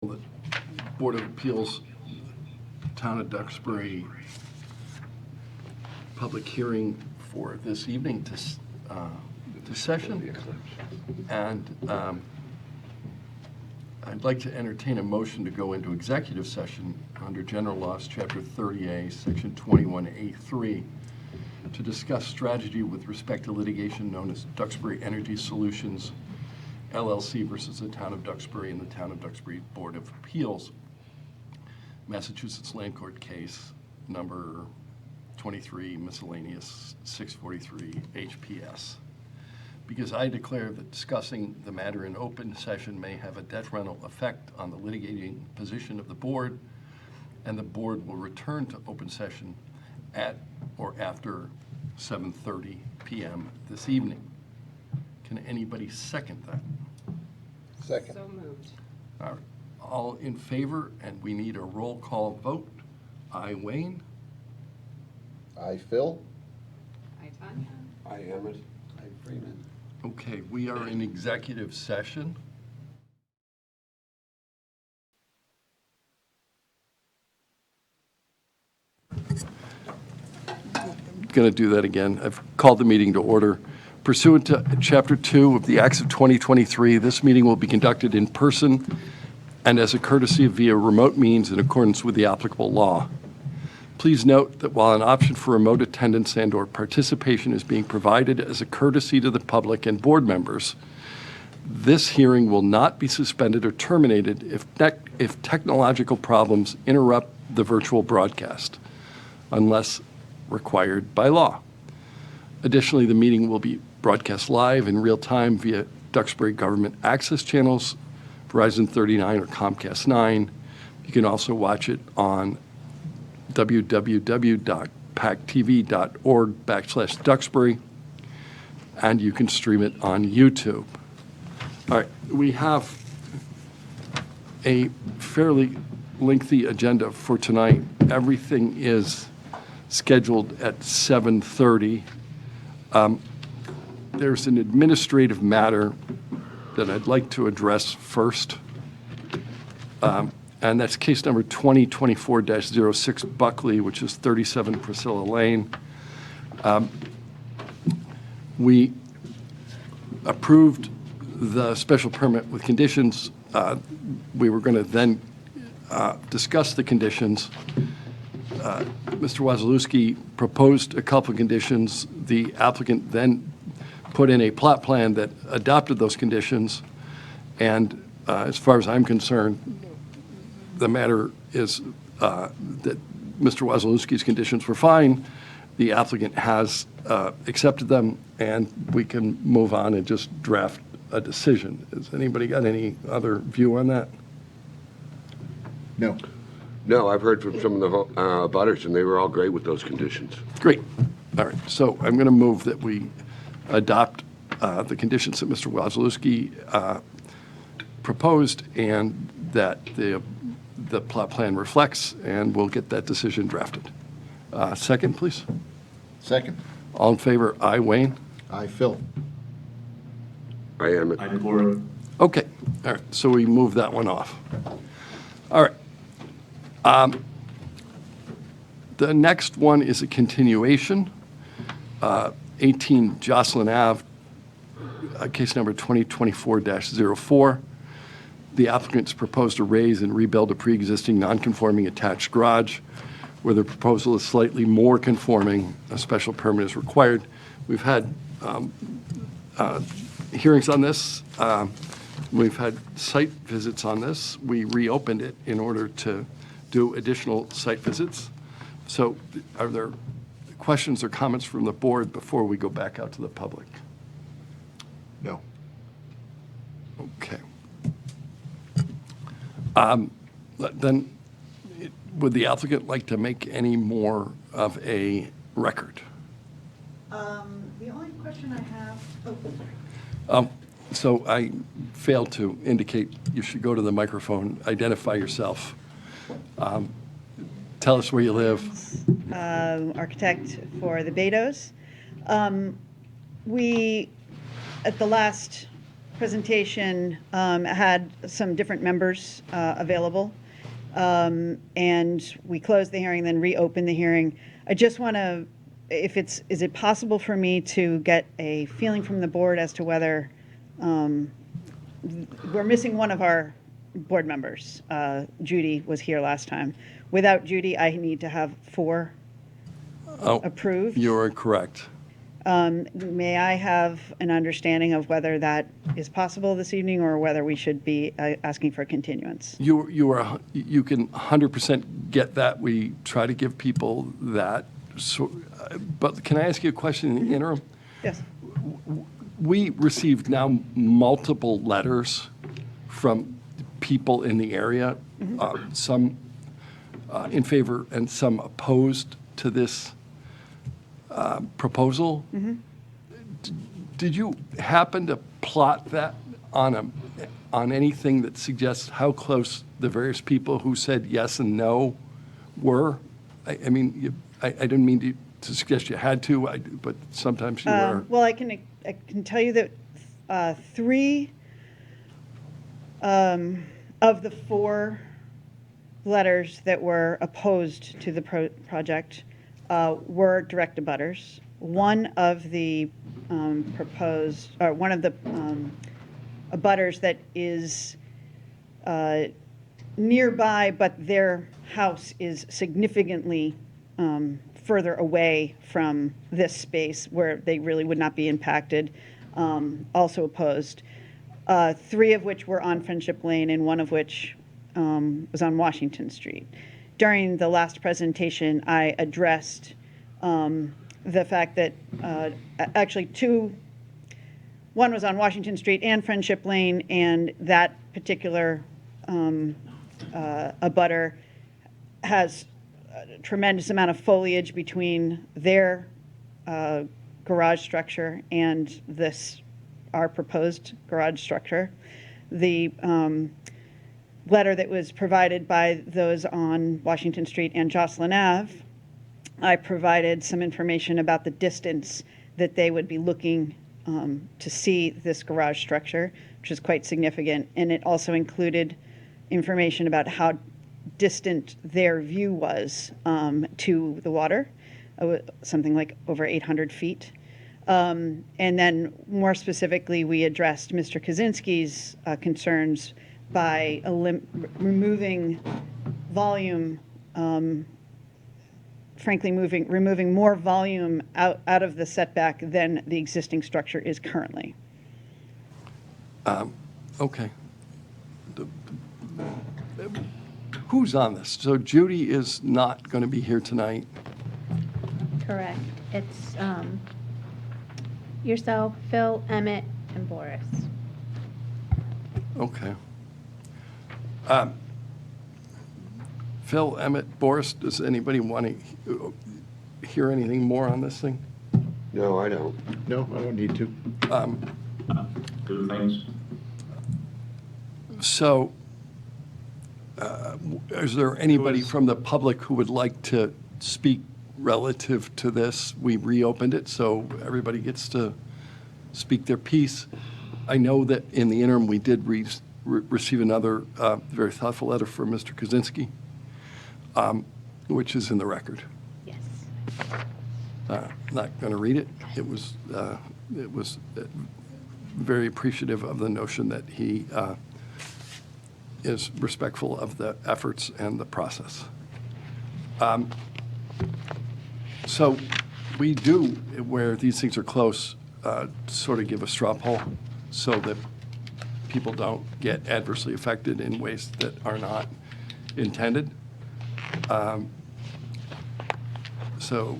The Board of Appeals, Town of Duxbury, public hearing for this evening to session. And I'd like to entertain a motion to go into executive session under General Laws, Chapter 30A, Section 21A3, to discuss strategy with respect to litigation known as Duxbury Energy Solutions, LLC versus the Town of Duxbury and the Town of Duxbury Board of Appeals, Massachusetts Land Court Case number 23, miscellaneous 643 HPS. Because I declare that discussing the matter in open session may have a detrimental effect on the litigating position of the board, and the board will return to open session at or after 7:30 p.m. this evening. Can anybody second that? Second. So moved. All right. All in favor, and we need a roll call vote. I, Wayne. I, Phil. I, Tanya. I, Emmett. I, Freeman. Okay, we are in executive session. I'm going to do that again. I've called the meeting to order. Pursuant to Chapter 2 of the Acts of 2023, this meeting will be conducted in person and as a courtesy via remote means in accordance with the applicable law. Please note that while an option for remote attendance and/or participation is being provided as a courtesy to the public and board members, this hearing will not be suspended or terminated if technological problems interrupt the virtual broadcast, unless required by law. Additionally, the meeting will be broadcast live in real time via Duxbury government access channels, Verizon 39 or Comcast 9. You can also watch it on www.pac-tv.org/Duxbury, and you can stream it on YouTube. All right, we have a fairly lengthy agenda for tonight. Everything is scheduled at 7:30. There's an administrative matter that I'd like to address first, and that's case number 2024-06 Buckley, which is 37 Priscilla Lane. We approved the special permit with conditions. We were going to then discuss the conditions. Mr. Wasilewski proposed a couple of conditions. The applicant then put in a plot plan that adopted those conditions. And as far as I'm concerned, the matter is that Mr. Wasilewski's conditions were fine. The applicant has accepted them, and we can move on and just draft a decision. Has anybody got any other view on that? No. No, I've heard from some of the abutters, and they were all great with those conditions. Great. All right. So I'm going to move that we adopt the conditions that Mr. Wasilewski proposed and that the plot plan reflects, and we'll get that decision drafted. Second, please. Second. All in favor? Aye, Wayne. I, Phil. I am. Okay. All right. So we move that one off. All right. The next one is a continuation, 18 Jocelyn Ave, case number 2024-04. The applicant's proposed to raise and rebuild a pre-existing non-conforming attached garage. Where the proposal is slightly more conforming, a special permit is required. We've had hearings on this. We've had site visits on this. We reopened it in order to do additional site visits. So are there questions or comments from the board before we go back out to the public? No. Okay. Then would the applicant like to make any more of a record? The only question I have, So I failed to indicate you should go to the microphone, identify yourself. Tell us where you live. architect for the Betos. We, at the last presentation had some different members available, and we closed the hearing, then reopened the hearing. I just want to, is it possible for me to get a feeling from the board as to whether we're missing one of our board members? Judy was here last time. Without Judy, I need to have 4 approved. You are correct. May I have an understanding of whether that is possible this evening or whether we should be asking for continuance? You can 100% get that. We try to give people that. So, but can I ask you a question in the interim? Yes. We received now multiple letters from people in the area, some in favor and some opposed to this proposal. Did you happen to plot that on anything that suggests how close the various people who said yes and no were? I mean, I didn't mean to suggest you had to, but sometimes you were. Well, I can tell you that 3 of the 4 letters that were opposed to the project were direct abutters. One of the abutters that is nearby, but their house is significantly further away from this space where they really would not be impacted, also opposed. 3 of which were on Friendship Lane and 1 of which was on Washington Street. During the last presentation, I addressed the fact that actually 1 was on Washington Street and Friendship Lane, and that particular abutter has a tremendous amount of foliage between their garage structure and our proposed garage structure. The letter that was provided by those on Washington Street and Jocelyn Ave, I provided some information about the distance that they would be looking to see this garage structure, which is quite significant. And it also included information about how distant their view was to the water, something like over 800 feet. And then more specifically, we addressed Mr. Kaczynski's concerns by removing volume, frankly, removing more volume out of the setback than the existing structure is currently. Okay. Who's on this? So Judy is not going to be here tonight. Correct. It's yourself, Phil, Emmett, and Boris. Okay. Phil, Emmett, Boris, does anybody want to hear anything more on this thing? No, I don't. No, I don't need to. Good things. So, is there anybody from the public who would like to speak relative to this? We reopened it, so everybody gets to speak their piece. I know that in the interim, we did receive another very thoughtful letter from Mr. Kaczynski, which is in the record. Yes. Not going to read it. It was very appreciative of the notion that he is respectful of the efforts and the process. So we do, where these things are close, sort of give a straw poll so that people don't get adversely affected in ways that are not intended. So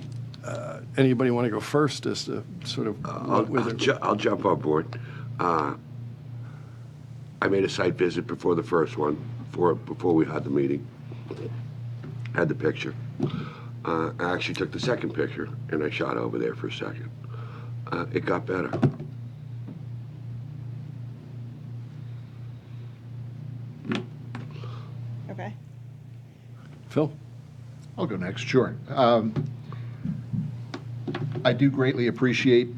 anybody want to go first as to sort of I'll jump on board. I made a site visit before the first one, before we had the meeting. Had the picture. I actually took the second picture and I shot over there for a second. It got better. Okay. Phil? I'll go next, sure. I do greatly appreciate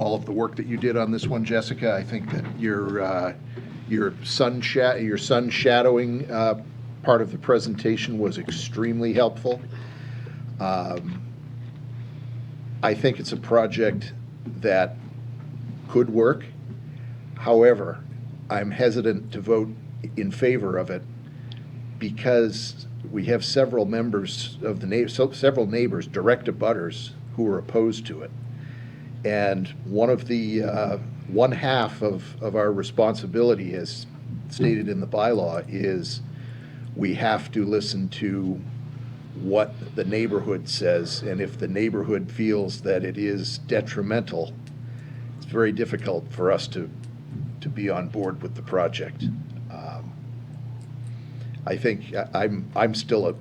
all of the work that you did on this one, Jessica. I think that your sun shadowing part of the presentation was extremely helpful. I think it's a project that could work. However, I'm hesitant to vote in favor of it because we have several members of several neighbors, direct abutters, who are opposed to it. And one half of our responsibility, as stated in the bylaw, is we have to listen to what the neighborhood says, and if the neighborhood feels that it is detrimental, it's very difficult for us to be on board with the project. I think I'm still a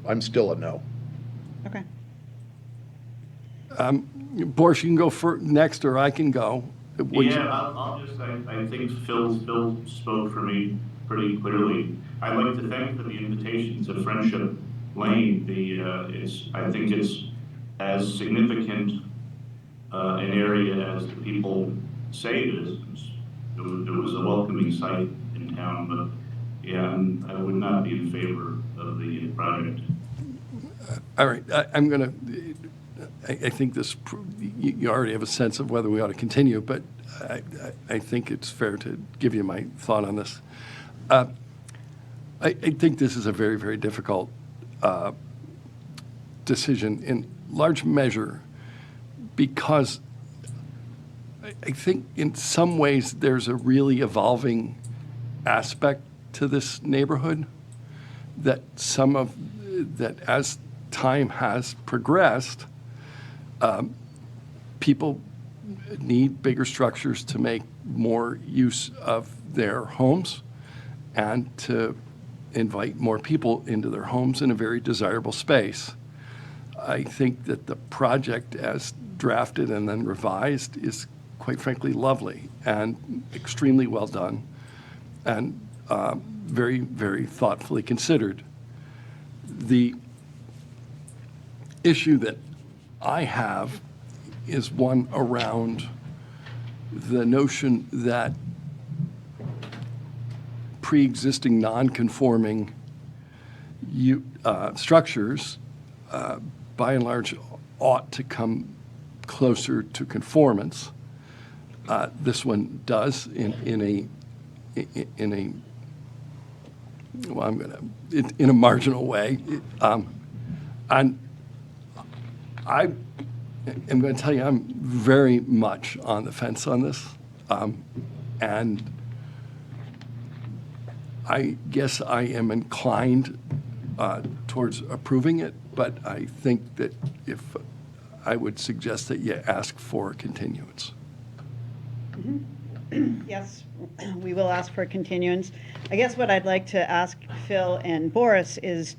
no. Okay. Boris, you can go next, or I can go. I'll just, I think Phil spoke for me pretty clearly. I'd like to thank for the invitation to Friendship Lane. I think it's as significant an area as the people say it is. It was a welcoming sight in town, but yeah, I would not be in favor of the project. All right, I'm going to, I think this, you already have a sense of whether we ought to continue, but I think it's fair to give you my thought on this. I think this is a very, very difficult decision in large measure because I think in some ways there's a really evolving aspect to this neighborhood that as time has progressed, people need bigger structures to make more use of their homes and to invite more people into their homes in a very desirable space. I think that the project as drafted and then revised is quite frankly lovely and extremely well done and very, very thoughtfully considered. The issue that I have is one around the notion that pre-existing non-conforming structures, by and large, ought to come closer to conformance. This one does in a marginal way. And I am going to tell you, I'm very much on the fence on this. And I guess I am inclined towards approving it, but I think that if I would suggest that you ask for continuance. Yes, we will ask for continuance. I guess what I'd like to ask Phil and Boris is,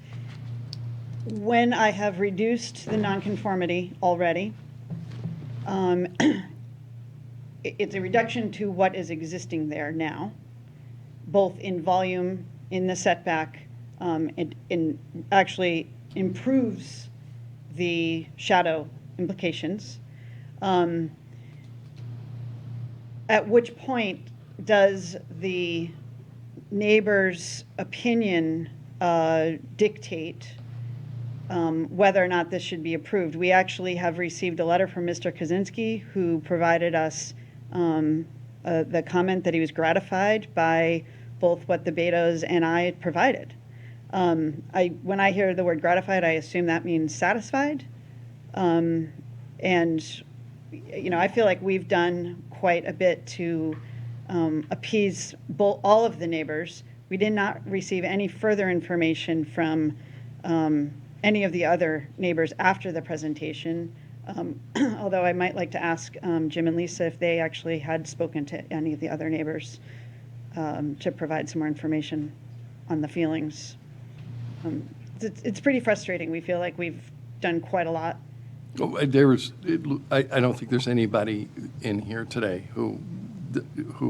when I have reduced the nonconformity already, it's a reduction to what is existing there now, both in volume, in the setback, it actually improves the shadow implications. At which point does the neighbor's opinion dictate whether or not this should be approved? We actually have received a letter from Mr. Kaczynski, who provided us the comment that he was gratified by both what the Betos and I provided. When I hear the word gratified, I assume that means satisfied. And, I feel like we've done quite a bit to appease all of the neighbors. We did not receive any further information from any of the other neighbors after the presentation, although I might like to ask Jim and Lisa if they actually had spoken to any of the other neighbors to provide some more information on the feelings. It's pretty frustrating. We feel like we've done quite a lot. I don't think there's anybody in here today who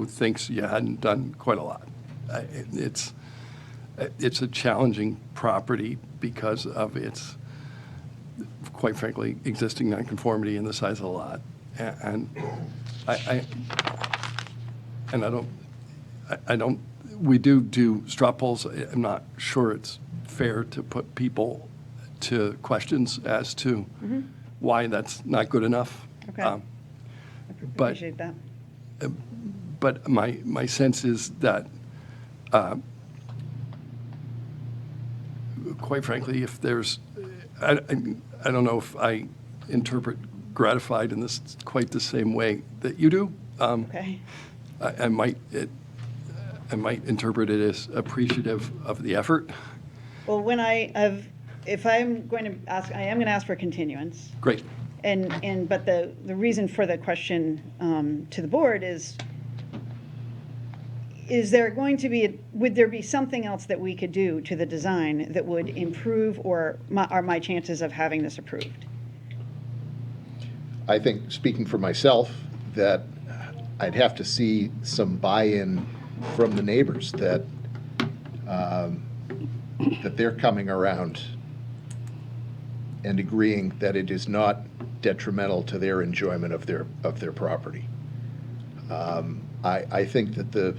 thinks you hadn't done quite a lot. It's a challenging property because of its, quite frankly, existing nonconformity and the size of the lot. And I don't, we do straw polls. I'm not sure it's fair to put people to questions as to why that's not good enough. Okay. But Appreciate that. But my sense is that, quite frankly, if there's, I don't know if I interpret gratified in this quite the same way that you do. Okay. I might interpret it as appreciative of the effort. Well, if I'm going to ask, I am going to ask for continuance. Great. But the reason for the question to the board is there going to be, would there be something else that we could do to the design that would improve or are my chances of having this approved? I think, speaking for myself, that I'd have to see some buy-in from the neighbors that that they're coming around and agreeing that it is not detrimental to their enjoyment of their property. I think that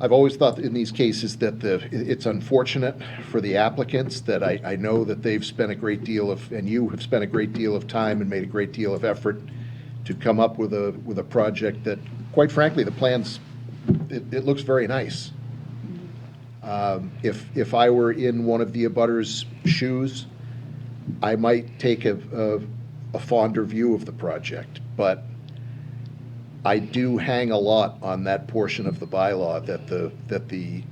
I've always thought in these cases that it's unfortunate for the applicants that I know that they've spent a great deal of, and you have spent a great deal of time and made a great deal of effort to come up with a project that, quite frankly, the plans, it looks very nice. If I were in one of the abutters' shoes, I might take a fonder view of the project, but I do hang a lot on that portion of the bylaw that the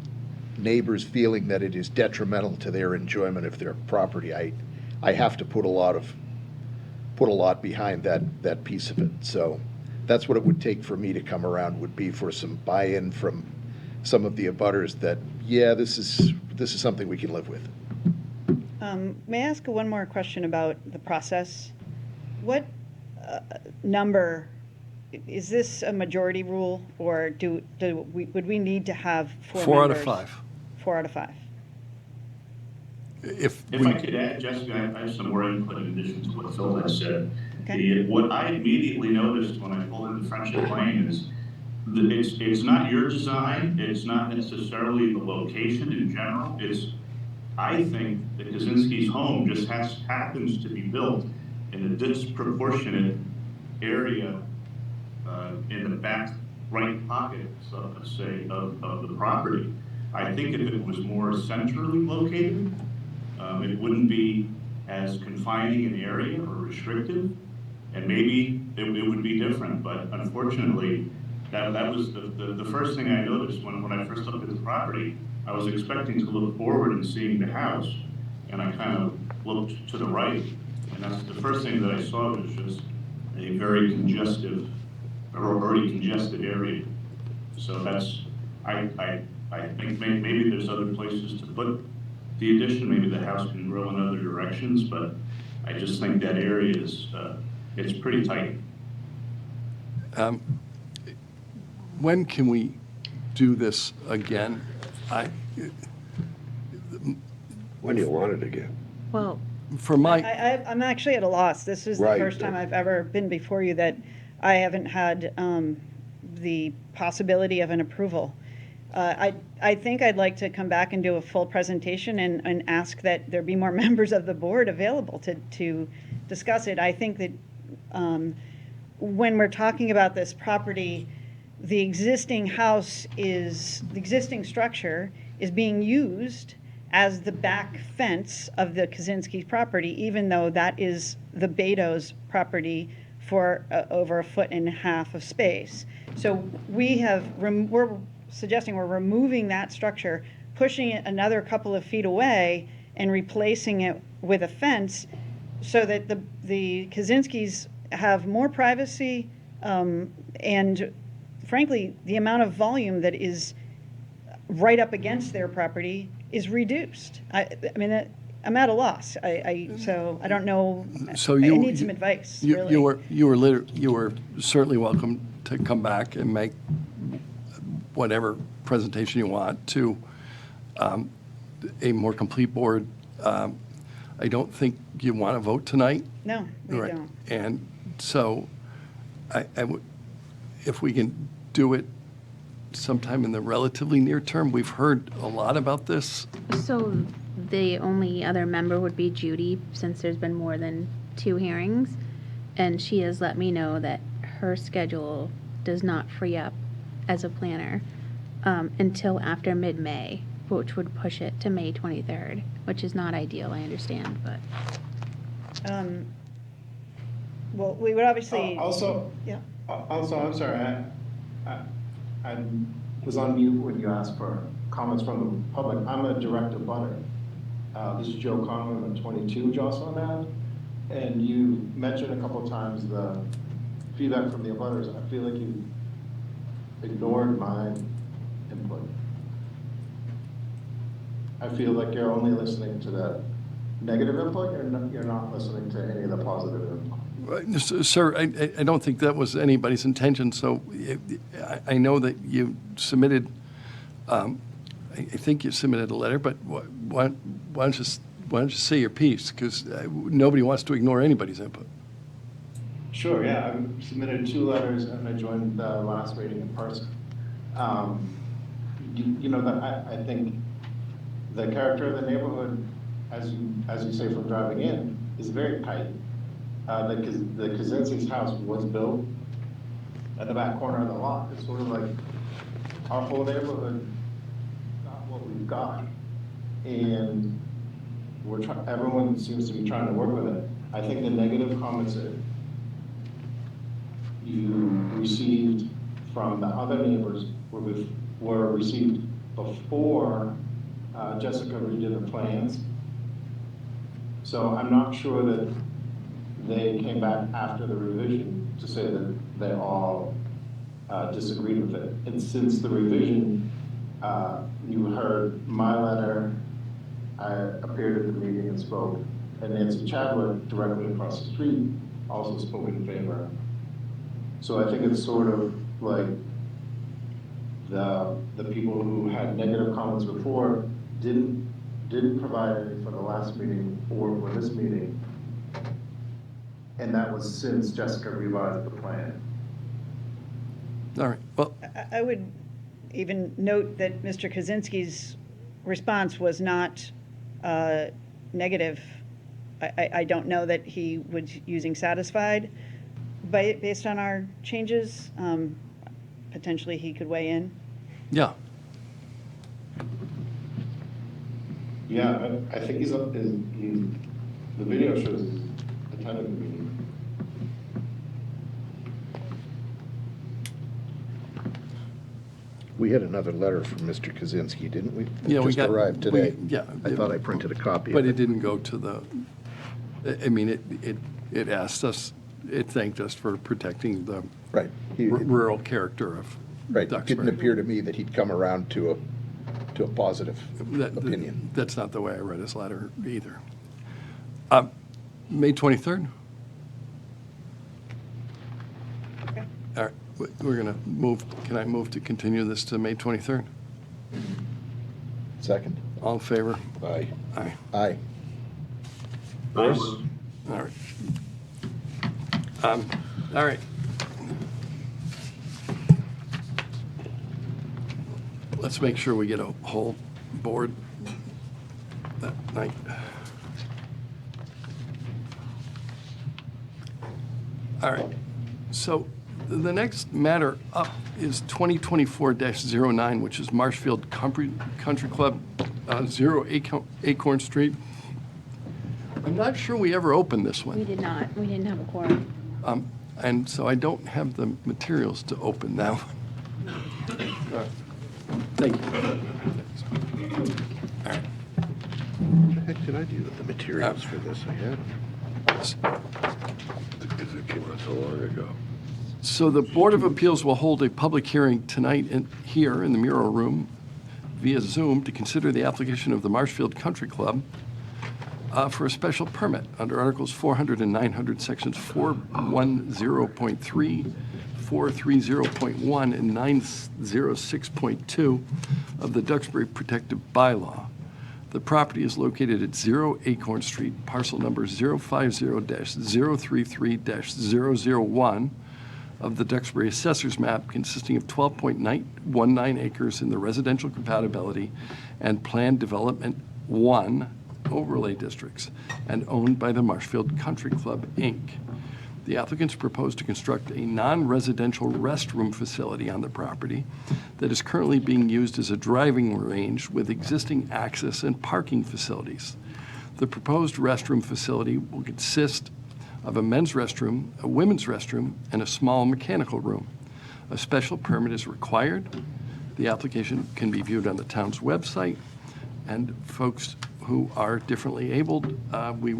neighbors feeling that it is detrimental to their enjoyment of their property. I have to put a lot behind that piece of it. So that's what it would take for me to come around, would be for some buy-in from some of the abutters that, yeah, this is something we can live with. May I ask one more question about the process? What number, is this a majority rule, or would we need to have four Out of members? 5. 4 out of 5. If If we, I could add, Jessica, I have some more input in addition to what Phil has said. Okay. What I immediately noticed when I pulled into Friendship Lane is that it's not your design, it's not necessarily the location in general, I think that Kaczynski's home just happens to be built in a disproportionate area in the back right pocket, so to say, of the property. I think if it was more centrally located, it wouldn't be as confining an area or restrictive, and maybe it would be different, but unfortunately, that was the first thing I noticed when I first looked at the property. I was expecting to look forward and seeing the house, and I kind of looked to the right, and that's the first thing that I saw was just a very congested area. So that's, I think maybe there's other places to put the addition, maybe the house can grow in other directions, but I just think that area is, it's pretty tight. when can we do this again? When do you want it again? Well, For my, I'm actually at a loss. This is the Right. first time I've ever been before you that I haven't had the possibility of an approval. I think I'd like to come back and do a full presentation and ask that there be more members of the board available to discuss it. I think that when we're talking about this property, the existing structure is being used as the back fence of the Kaczynski's property, even though that is the Beto's property for over 1.5 feet of space. So we're suggesting we're removing that structure, pushing it another couple of feet away, and replacing it with a fence so that the Kaczynski's have more privacy, and frankly, the amount of volume that is right up against their property is reduced. I mean, I'm at a loss. So I don't know. So I you need some advice. Really. you were certainly welcome to come back and make whatever presentation you want to a more complete board. I don't think you want to vote tonight. No, we Right. don't. And so if we can do it sometime in the relatively near term, we've heard a lot about this. So the only other member would be Judy, since there's been more than 2 hearings. And she has let me know that her schedule does not free up as a planner until after mid-May, which would push it to May 23rd, which is not ideal, I understand, but. Well, we would obviously. Also, Yeah. also, I'm sorry, I was on mute when you asked for comments from the public. I'm a direct abutter. This is Joe Conlon, I'm 22 Jocelyn Ave. And you mentioned a couple of times the feedback from the abutters. I feel like you ignored my input. I feel like you're only listening to the negative input, you're not listening to any of the positive input. Sir, I don't think that was anybody's intention, so I know that you submitted, I think you submitted a letter, but why don't you say your piece? Because nobody wants to ignore anybody's input. Sure, yeah, I submitted 2 letters and I joined the last meeting in person. You know, I think the character of the neighborhood, as you say from driving in, is very tight. The Kaczynski's house was built at the back corner of the lot. It's sort of like our whole neighborhood got what we've got. And everyone seems to be trying to work with it. I think the negative comments that you received from the other neighbors were received before Jessica redid the plans. So I'm not sure that they came back after the revision to say that they all disagreed with it. And since the revision, you heard my letter, I appeared at the meeting and spoke, and Nancy Chadwick, directly across the street, also spoke in favor. So I think it's sort of like the people who had negative comments before didn't provide any for the last meeting or for this meeting. And that was since Jessica revised the plan. All right, well, I would even note that Mr. Kaczynski's response was not negative. I don't know that he was using satisfied, but based on our changes, potentially he could weigh in. yeah. Yeah, I think he's up, the video shows he's attended the meeting. We had another letter from Mr. Kaczynski, didn't we? Yeah, we Just got- arrived today. yeah. I thought I printed a copy But of it it. didn't go to the, I mean, it asked us, it thanked us for protecting the Right. rural character of Right, it Duxbury. didn't appear to me that he'd come around to a positive That- opinion. That's not the way I read his letter either. May 23rd? Okay. All right, we're going to move, can I move to continue this to May 23rd? Second? All in favor? Aye. Aye. Aye. I Boris? would. All right. All right. Let's make sure we get a whole board that night. All right. So the next matter up is 2024-09, which is Marshfield Country Club, 0 Acorn Street. I'm not sure we ever opened this one. We did not. We didn't have a quorum. And so I don't have the materials to open that one. Thank you. All right. What the heck did I do with the materials for this? I had them. Because it came out so long ago. So the Board of Appeals will hold a public hearing tonight here in the Mural Room via Zoom to consider the application of the Marshfield Country Club for a special permit under Articles 400 and 900, Sections 410.3, 430.1, and 906.2 of the Duxbury Protective Bylaw The property is located at 0 Acorn Street, parcel number 050-033-001 of the Duxbury Assessor's Map, consisting of 12.19 acres in the residential compatibility and planned development 1 overlay districts, and owned by the Marshfield Country Club, Inc. The applicants propose to construct a non-residential restroom facility on the property that is currently being used as a driving range with existing access and parking facilities. The proposed restroom facility will consist of a men's restroom, a women's restroom, and a small mechanical room. A special permit is required. The application can be viewed on the town's website, and folks who are differently abled, we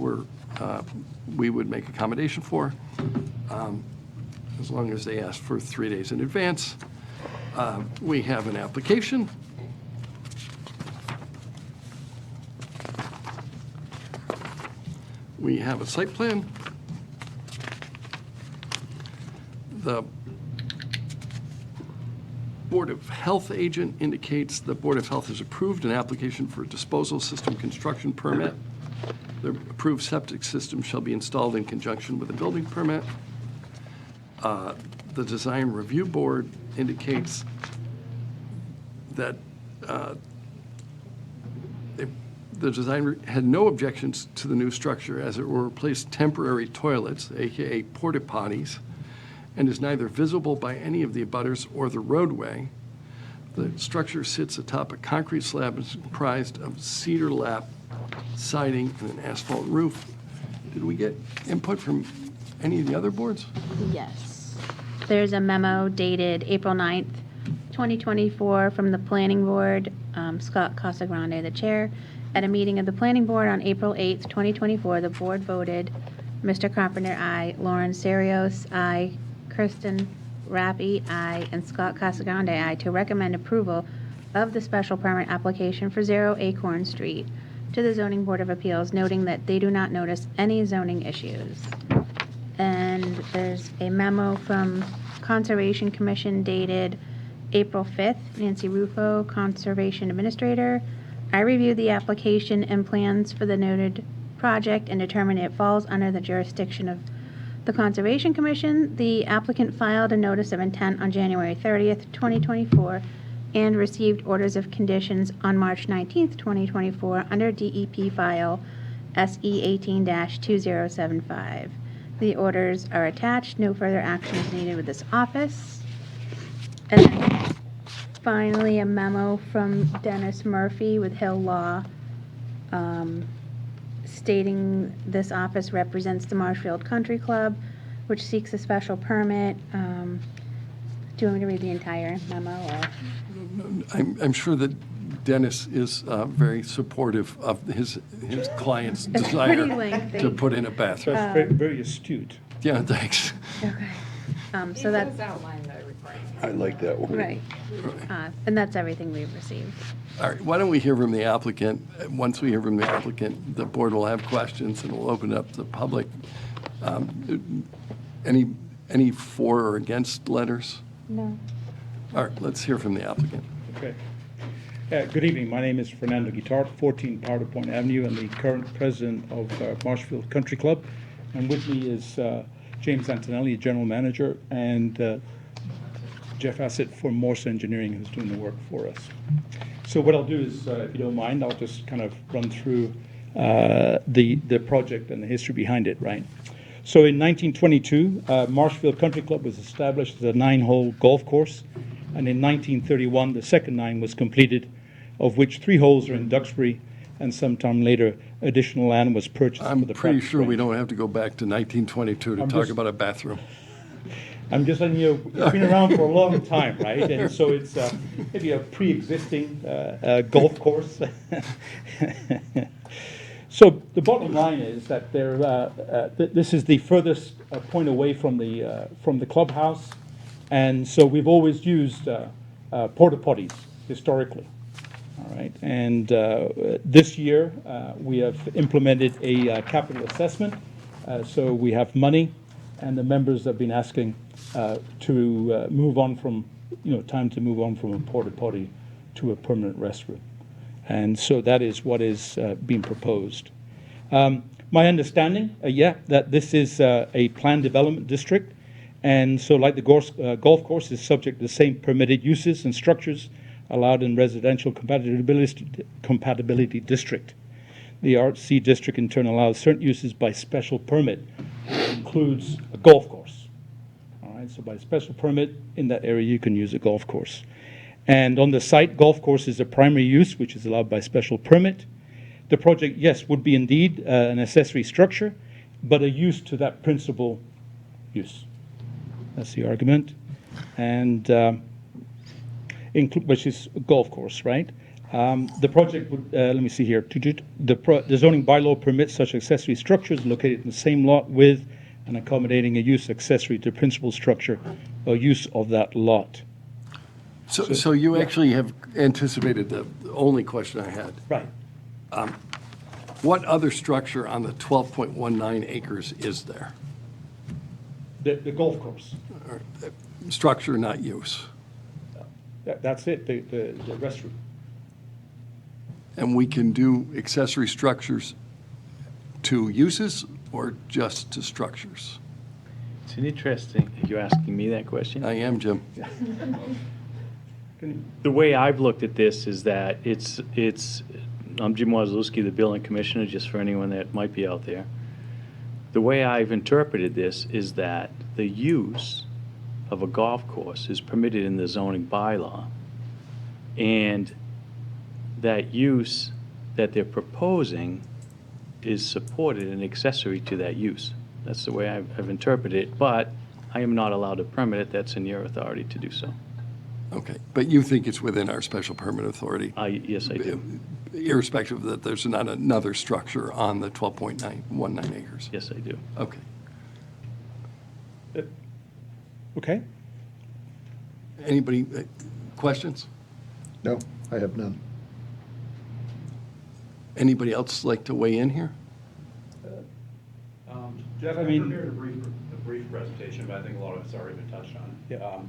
would make accommodation for, as long as they ask for 3 days in advance. We have an application. We have a site plan. The Board of Health agent indicates the Board of Health has approved an application for a disposal system construction permit. The approved septic system shall be installed in conjunction with a building permit. The Design Review Board indicates that the design had no objections to the new structure, as it will replace temporary toilets, AKA porta potties, and is neither visible by any of the abutters or the roadway. The structure sits atop a concrete slab and is comprised of cedar lap siding and an asphalt roof. Did we get input from any of the other boards? Yes. There's a memo dated April 9th, 2024 from the Planning Board, Scott Casagrande, the chair. At a meeting of the Planning Board on April 8th, 2024, the board voted Mr. Carpenter, aye, Lauren Serios, aye, Kirsten Rappy, aye, and Scott Casagrande, aye, to recommend approval of the special permit application for 0 Acorn Street to the Zoning Board of Appeals, noting that they do not notice any zoning issues. And there's a memo from Conservation Commission dated April 5th, Nancy Rufo, Conservation Administrator. I reviewed the application and plans for the noted project and determined it falls under the jurisdiction of the Conservation Commission. The applicant filed a notice of intent on January 30th, 2024, and received orders of conditions on March 19th, 2024, under DEP file SE 18-2075. The orders are attached. No further action is needed with this office. And then finally, a memo from Dennis Murphy with Hill Law, stating this office represents the Marshfield Country Club, which seeks a special permit. Do you want me to read the entire memo? Or? I'm sure that Dennis is very supportive of his client's It's desire pretty lengthy. to put in a bathroom. That's very, very astute. Yeah, thanks. Okay. So that's, outline the requirements. I like that one. right. And that's everything we've received. All right, why don't we hear from the applicant? Once we hear from the applicant, the board will have questions and we'll open it up to the public. Any for or against letters? No. All right, let's hear from the applicant. Okay. Good evening. My name is Fernando Guitart, 14 Powder Point Avenue. I'm the current president of Marshfield Country Club. And with me is James Antonelli, general manager, and Jeff Assett from Morse Engineering, who's doing the work for us. So what I'll do is, if you don't mind, I'll just kind of run through the project and the history behind it, right? So in 1922, Marshfield Country Club was established as a 9-hole golf course. And in 1931, the second 9 was completed, of which 3 holes are in Duxbury, and sometime later, additional land was purchased I'm for the pretty practice sure we range. don't have to go back to 1922 to I'm talk just- about a bathroom. I'm just letting you, it's been around for a long time, right? And so it's maybe a pre-existing golf course. So the bottom line is that this is the furthest point away from the clubhouse, and so we've always used porta potties historically. All right, and this year we have implemented a capital assessment, so we have money, and the members have been asking to move on from, time to move on from a porta potty to a permanent restroom. And so that is what is being proposed. My understanding, that this is a planned development district, and so like the golf course is subject to the same permitted uses and structures allowed in residential compatibility district. The RC district in turn allows certain uses by special permit, which includes a golf course. All right, so by special permit in that area, you can use a golf course. And on the site, golf course is a primary use, which is allowed by special permit. The project, yes, would be indeed an accessory structure, but a use to that principal use. That's the argument. And which is a golf course, right? The project would, let me see here. The zoning bylaw permits such accessory structures located in the same lot with and accommodating a use accessory to principal structure or use of that lot. So you actually have anticipated the only question I had. Right. What other structure on the 12.19 acres is there? The golf course. Structure, not use. That's it, the restroom. And we can do accessory structures to uses or just to structures? It's an interesting, you're asking me that question? I am, Jim. The way I've looked at this is that I'm Jim Wazlewski, the building commissioner, just for anyone that might be out there. The way I've interpreted this is that the use of a golf course is permitted in the zoning bylaw, and that use that they're proposing is supported and accessory to that use. That's the way I've interpreted it, but I am not allowed to permit it. That's in your authority to do so. Okay, but you think it's within our special permit authority? Yes, I do. Irrespective that there's not another structure on the 12.19 acres? Yes, I do. Okay. Okay. Anybody, questions? No, I have none. Anybody else like to weigh in here? Jeff, I I mean, prepared a brief presentation, but I think a lot of it's already been touched on. Yeah.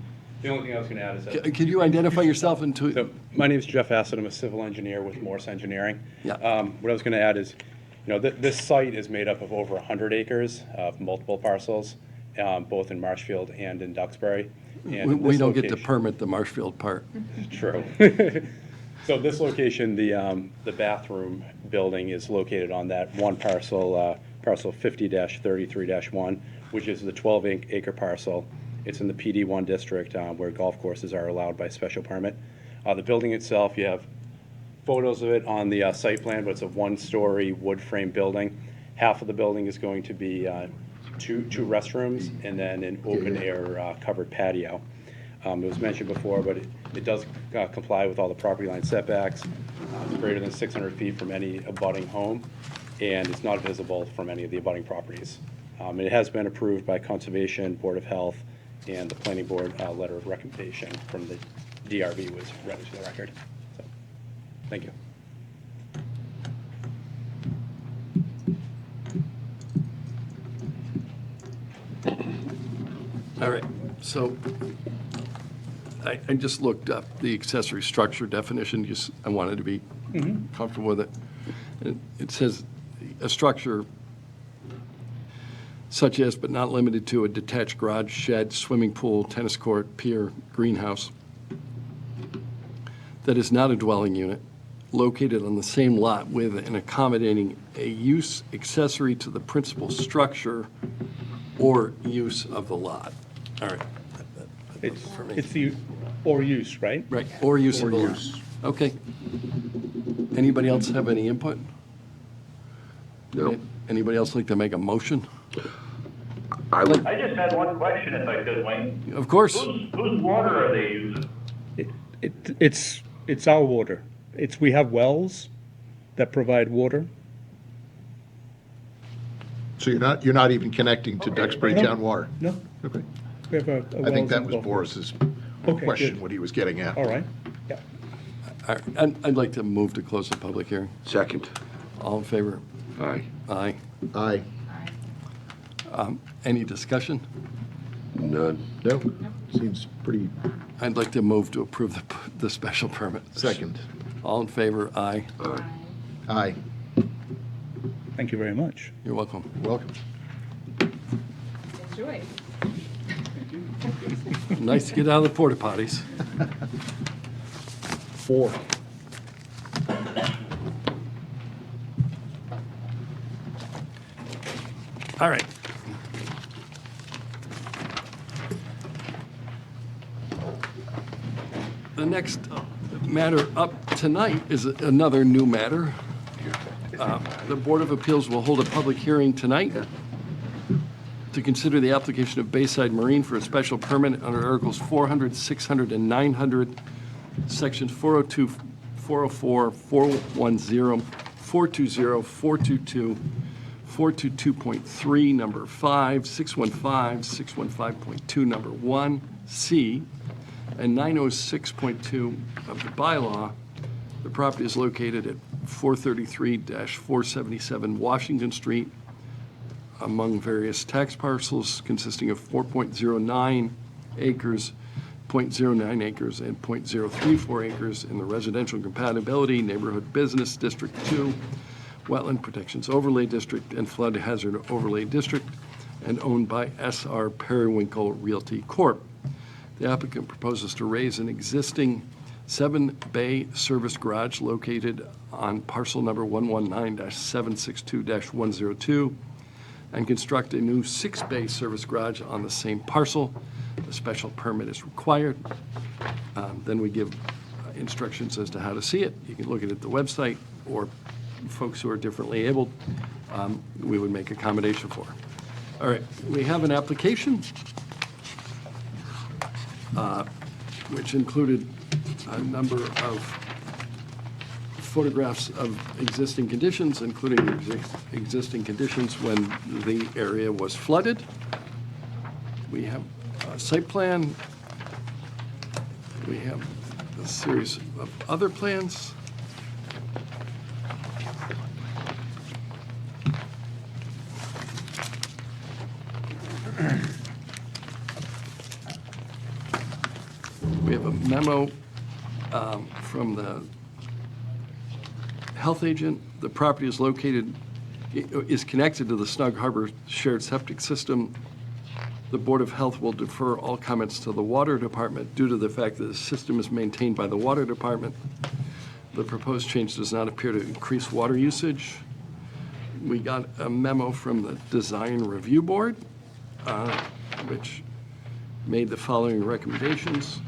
The only thing I was going to add is that. Could you identify yourself and to? So, my name is Jeff Assett. I'm a civil engineer with Morse Engineering. Yeah. What I was going to add is, this site is made up of over 100 acres of multiple parcels, both in Marshfield and in Duxbury. And We this don't get to location- permit the Marshfield part. True. So this location, the bathroom building is located on that one parcel, parcel 50-33-1, which is the 12-acre parcel. It's in the PD1 district where golf courses are allowed by special permit. The building itself, you have photos of it on the site plan, but it's a one-story wood frame building. Half of the building is going to be two restrooms and then an open-air covered patio. It was mentioned before, but it does comply with all the property line setbacks. It's greater than 600 feet from any abutting home, and it's not visible from any of the abutting properties. It has been approved by Conservation, Board of Health, and the Planning Board letter of recommendation from the DRB was read into the record. So, thank you. All right, so I just looked up the accessory structure definition, just I wanted to be comfortable with it. It says a structure such as but not limited to a detached garage, shed, swimming pool, tennis court, pier, greenhouse that is not a dwelling unit located on the same lot with and accommodating a use accessory to the principal structure or use of the lot. All right. it's the or use, right? Right, or use of the lot. Okay. Anybody else have any input? No. Anybody else like to make a motion? I would, I just had one question, if I could, Wayne. Of course. Whose water are they using? It's our water. We have wells that provide water. So you're not even connecting to Duxbury No. Town Water? No, Okay. we have a I think wells that and was golf course. Boris's Okay, question, good. what he was getting at. All right, yeah. All right, I'd like to move to close the public hearing. second. All in favor? Aye. Aye. Aye. Any discussion? None. No, seems pretty I'd like to move to approve the special permit. second. All in favor? Aye. Aye. Thank you very much. You're welcome. Welcome. Enjoy. Nice to get out of the porta potties. 4. All right. The next matter up tonight is another new matter. The Board of Appeals will hold a public hearing tonight to consider the application of Bayside Marine for a special permit under Articles 400, 600, and 900, Sections 402, 404, 410, 420, 422, 422.3, number 5, 615, 615.2, number 1, C, and 906.2 of the bylaw. The property is located at 433-477 Washington Street, among various tax parcels consisting of 4.09 acres, 0.09 acres, and 0.034 acres in the Residential Compatibility Neighborhood Business District 2, Wetland Protections Overlay District, and Flood Hazard Overlay District, and owned by S.R. Periwinkle Realty Corp. The applicant proposes to raise an existing 7-bay service garage located on parcel number 119-762-102 and construct a new 6-bay service garage on the same parcel. A special permit is required. Then we give instructions as to how to see it. You can look at it at the website, or folks who are differently abled, we would make accommodation for. All right, we have an application which included a number of photographs of existing conditions, including existing conditions when the area was flooded. We have a site plan. We have a series of other plans. We have a memo from the health agent. The property is connected to the Snug Harbor Shared Septic System. The Board of Health will defer all comments to the Water Department due to the fact that the system is maintained by the Water Department. The proposed change does not appear to increase water usage. We got a memo from the Design Review Board, which made the following recommendations.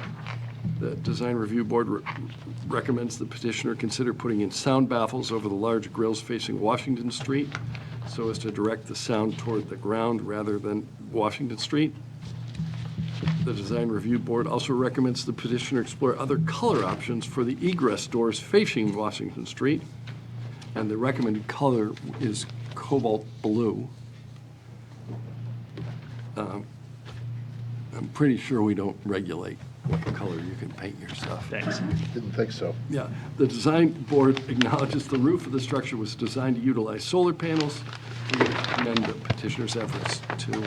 The Design Review Board recommends the petitioner consider putting in sound baffles over the large grills facing Washington Street so as to direct the sound toward the ground rather than Washington Street. The Design Review Board also recommends the petitioner explore other color options for the egress doors facing Washington Street, and the recommended color is cobalt blue. I'm pretty sure we don't regulate what color you can paint your stuff. Thanks. Didn't think so. Yeah, the design board acknowledges the roof of the structure was designed to utilize solar panels. We commend the petitioner's efforts to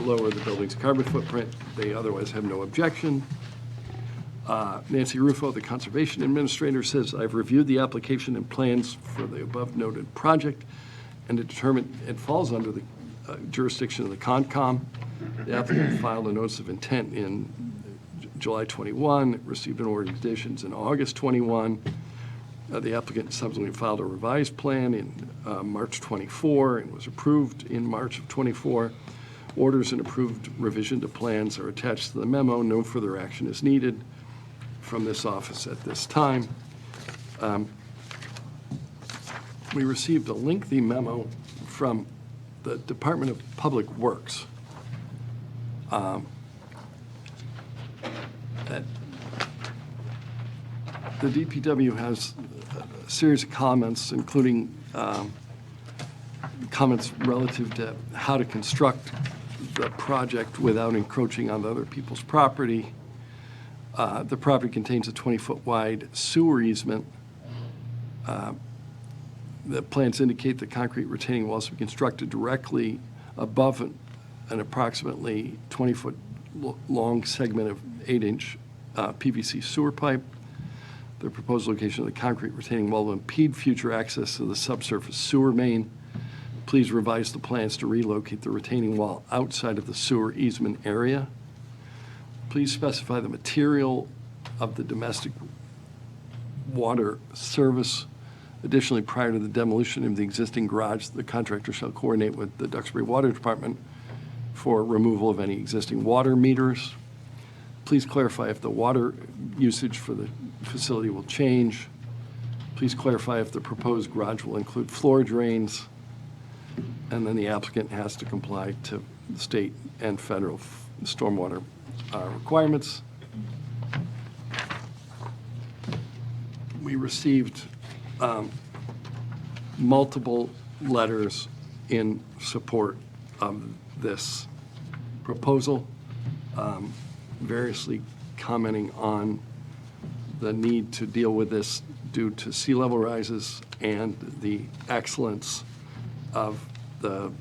lower the building's carbon footprint. They otherwise have no objection. Nancy Rufo, the conservation administrator, says, I've reviewed the application and plans for the above noted project and determined it falls under the jurisdiction of the Concom. The applicant filed a notice of intent in July 21, received an order of conditions in August 21. The applicant subsequently filed a revised plan in March 24 and was approved in March of 24. Orders and approved revision to plans are attached to the memo. No further action is needed from this office at this time. We received a lengthy memo from the Department of Public Works that the DPW has a series of comments, including comments relative to how to construct the project without encroaching on other people's property. The property contains a 20-foot wide sewer easement. The plans indicate the concrete retaining walls will be constructed directly above an approximately 20-foot long segment of 8-inch PVC sewer pipe. The proposed location of the concrete retaining wall will impede future access to the subsurface sewer main. Please revise the plans to relocate the retaining wall outside of the sewer easement area. Please specify the material of the domestic water service. Additionally, prior to the demolition of the existing garage, the contractor shall coordinate with the Duxbury Water Department for removal of any existing water meters. Please clarify if the water usage for the facility will change. Please clarify if the proposed garage will include floor drains. And then the applicant has to comply to state and federal stormwater requirements. We received multiple letters in support of this proposal, variously commenting on the need to deal with this due to sea level rises and the excellence of the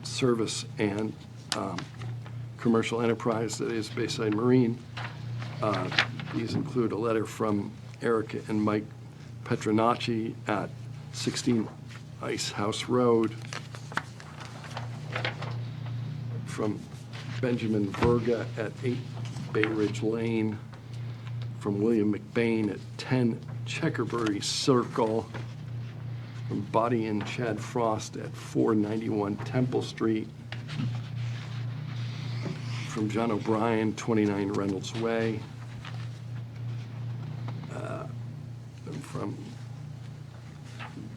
service and commercial enterprise that is Bayside Marine. These include a letter from Erica and Mike Petronacci at 16 Ice House Road, from Benjamin Verga at 8 Bay Ridge Lane, from William McBain at 10 Checkerberry Circle, from Buddy and Chad Frost at 491 Temple Street, from John O'Brien, 29 Reynolds Way, from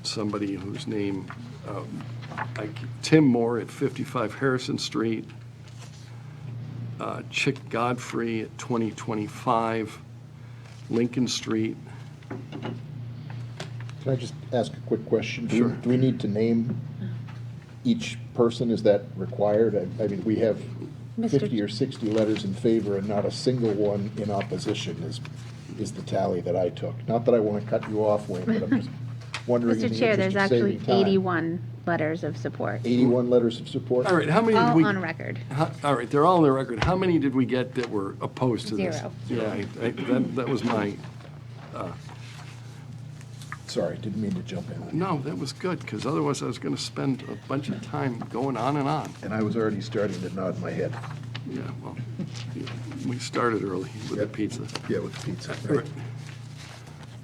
somebody whose name, Tim Moore at 55 Harrison Street, Chick Godfrey at 2025 Lincoln Street. Can I just ask a quick question? Sure. Do we need to name each person? Is that required? I mean, we have Mr. 50 or 60 letters in favor and not a single one in opposition is the tally that I took. Not that I want to cut you off, Wayne, but I'm just wondering in Mr. the Chair, there's interest of actually saving time. 81 letters of support, 81 letters of support? All right, how many did all we? on record. All right, they're all on the record. How many did we get that were opposed to this? 0. Yeah, that was my, Sorry, didn't mean to jump in. no, that was good, because otherwise I was going to spend a bunch of time going on and on. And I was already starting to nod my head. Yeah, well, we started early with the Yep. pizza. Yeah, with the pizza.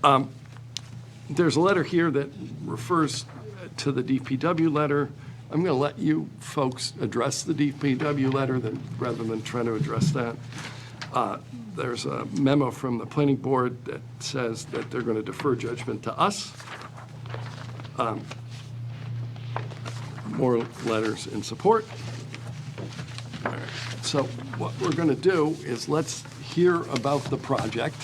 All right. There's a letter here that refers to the DPW letter. I'm going to let you folks address the DPW letter rather than trying to address that. There's a memo from the planning board that says that they're going to defer judgment to us. More letters in support. All right. So what we're going to do is let's hear about the project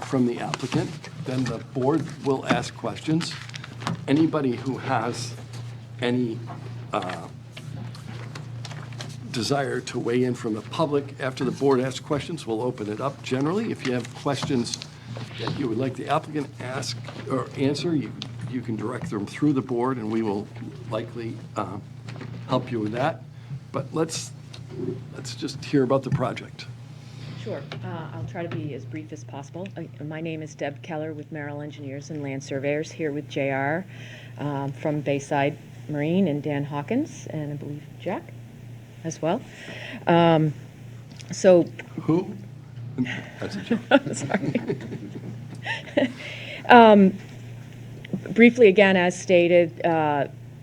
from the applicant. Then the board will ask questions. Anybody who has any desire to weigh in from the public after the board asks questions, we'll open it up generally. If you have questions that you would like the applicant ask or answer, you can direct them through the board, and we will likely help you with that. But let's just hear about the project. Sure. I'll try to be as brief as possible. My name is Deb Keller with Merrill Engineers and Land Surveyors, here with JR from Bayside Marine, and Dan Hawkins, and I believe Jack as well. So Who? That's a joke. sorry. Briefly, again, as stated,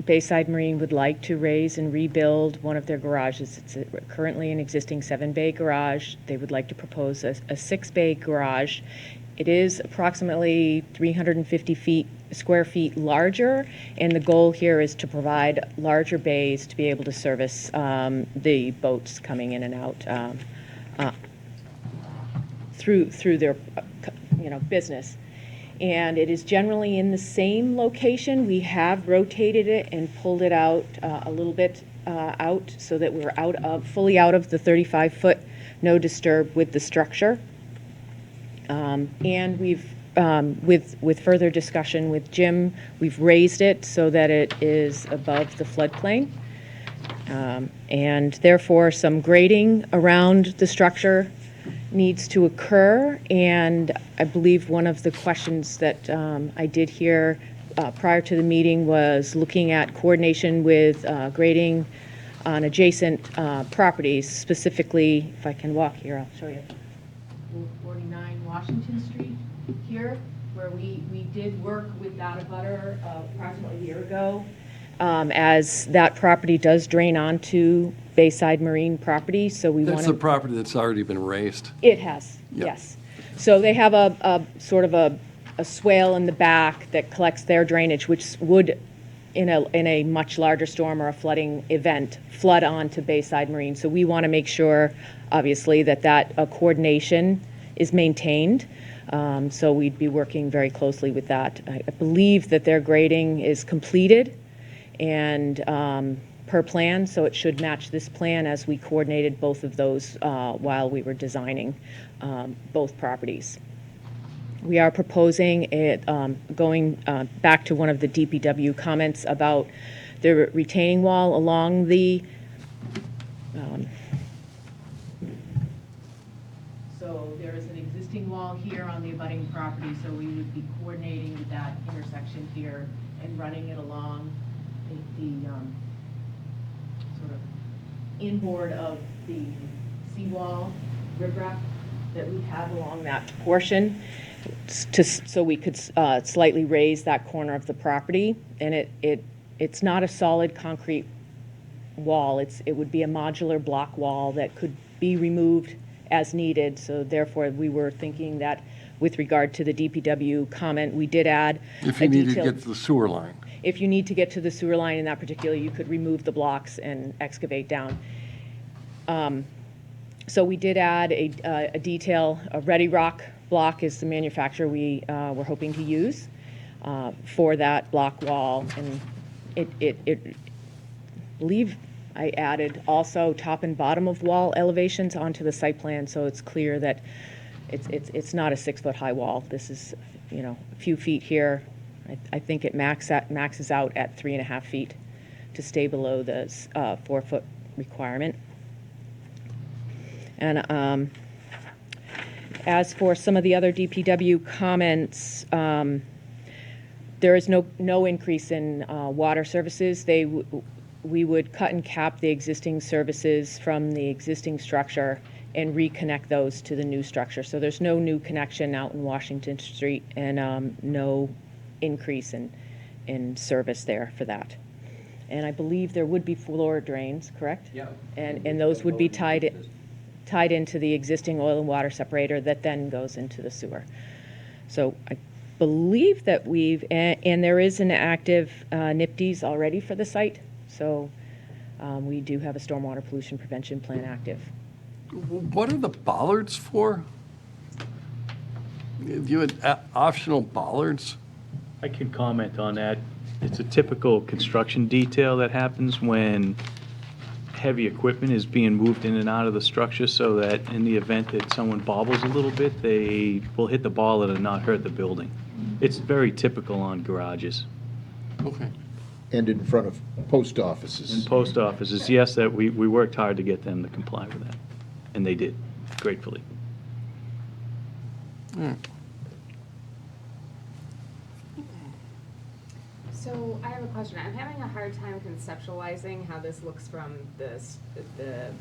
Bayside Marine would like to raise and rebuild one of their garages. It's currently an existing 7-bay garage. They would like to propose a 6-bay garage. It is approximately 350 square feet larger, and the goal here is to provide larger bays to be able to service the boats coming in and out through their business. And it is generally in the same location. We have rotated it and pulled it out a little bit out so that we're fully out of the 35-foot no disturb with the structure. And we've, with further discussion with Jim, we've raised it so that it is above the floodplain. And therefore some grading around the structure needs to occur, and I believe one of the questions that I did hear prior to the meeting was looking at coordination with grading on adjacent properties, specifically, if I can walk here, I'll show you. 49 Washington Street here, where we did work with that abutter approximately a year ago, as that property does drain onto Bayside Marine property, so we want That's to... the property that's already been raised. It has, Yep. yes. So they have a sort of a swale in the back that collects their drainage, which would, in a much larger storm or a flooding event, flood onto Bayside Marine. So we want to make sure, obviously, that coordination is maintained. So we'd be working very closely with that. I believe that their grading is completed and per plan, so it should match this plan as we coordinated both of those while we were designing both properties. We are proposing it, going back to one of the DPW comments about the retaining wall along the, so there is an existing wall here on the abutting property, so we would be coordinating with that intersection here and running it along the sort of inboard of the seawall riprap that we have along that portion, so we could slightly raise that corner of the property. And it's not a solid concrete wall. It would be a modular block wall that could be removed as needed. So therefore, we were thinking that with regard to the DPW comment, we did add If a you need to detailed... get to the sewer line. If you need to get to the sewer line in that particular, you could remove the blocks and excavate down. So we did add a detail. A Ready Rock block is the manufacturer we were hoping to use for that block wall. And it believe I added also top and bottom of wall elevations onto the site plan, so it's clear that it's not a 6-foot high wall. This is, a few feet here. I think it maxes out at 3.5 feet to stay below the 4-foot requirement. And as for some of the other DPW comments, there is no increase in water services. We would cut and cap the existing services from the existing structure and reconnect those to the new structure. So there's no new connection out in Washington Street and no increase in service there for that. And I believe there would be floor drains, correct? Yeah. And those would be tied into the existing oil and water separator that then goes into the sewer. So I believe that and there is an active NIPDES already for the site. So we do have a stormwater pollution prevention plan active. What are the bollards for? Do you have optional bollards? I can comment on that. It's a typical construction detail that happens when heavy equipment is being moved in and out of the structure, so that in the event that someone bobbles a little bit, they will hit the bollard and not hurt the building. It's very typical on garages. Okay. And in front of post And offices. post offices, yes, that we worked hard to get them to comply with that, and they did, gratefully. So I have a question. I'm having a hard time conceptualizing how this looks from the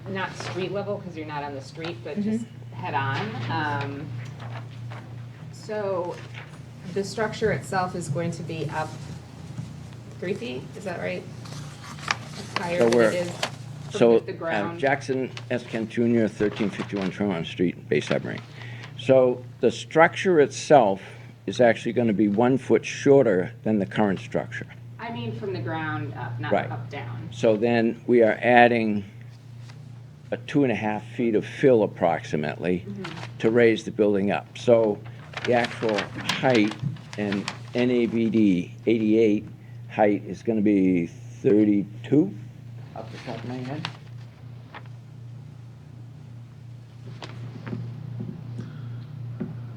not street level, because you're not on the street, but just head on. So the structure itself is going to be up 3 feet, is that right? Higher So than we're- it is So, from the ground? Jackson S. Kent Jr., 1351 Tremont Street, Bayside Marine. So the structure itself is actually going to be 1 foot shorter than the current structure. I mean from the ground up, not Right. up down. So then we are adding a 2.5 feet of fill approximately to raise the building up. So the actual height and NAVD 88 height is going to be 32 off the top of my head.